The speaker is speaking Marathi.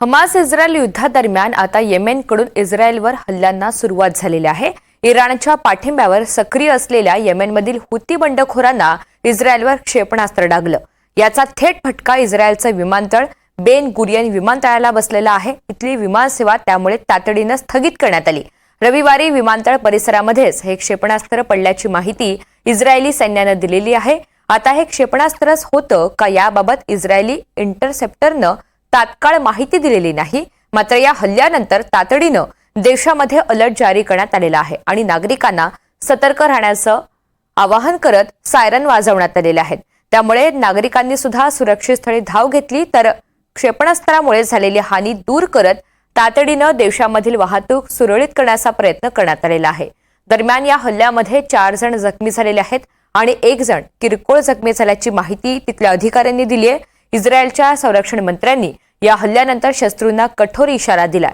हमास इस्रायल युद्धादरम्यान आता येमेनकडून इस्रायलवर हल्ल्यांना सुरुवात झालेली आहे। इराणच्या पाठिंब्यावर सक्रिय असलेल्या येमेनमधील हुती बंडखोरांना इस्रायलवर क्षेपणास्त्र डागलं। याचा थेट फटका इस्रायलचं विमानतळ बेन गुरियन विमानतळाला बसलेला आहे। इथली विमानसेवा त्यामुळे तातडीने स्थगित करण्यात आली। रविवारी विमानतळ परिसरामध्येच हे क्षेपणास्त्र पडल्याची माहिती इस्रायली सैन्याने दिलेली आहे। आता हे क्षेपणास्त्रच होतं का याबाबत इस्रायली इंटरसेप्टरनं तात्काळ माहिती दिलेली नाही। मात्र या हल्ल्यानंतर तातडीनं देशामध्ये अलर्ट जारी करण्यात आलेला आहे आणि नागरिकांना सतर्क राहण्याचं आवाहन करत सायरन वाजवण्यात आलेले आहेत। त्यामुळे नागरिकांनी सुद्धा सुरक्षित स्थळी धाव घेतली तर क्षेपणास्त्रामुळे झालेली हानी दूर करत तातडीनं देशामधील वाहतूक सुरळीत करण्याचा प्रयत्न करण्यात आलेला आहे। दरम्यान या हल्ल्यामध्ये 4 जण जखमी झालेले आहेत आणि 1 जण किरकोळ जखमी झाल्याची माहिती तिथल्या अधिकाऱ्यांनी दिली आहे। इस्रायलच्या संरक्षण मंत्र्यांनी या हल्ल्यानंतर शत्रूंना कठोर इशारा दिलाय।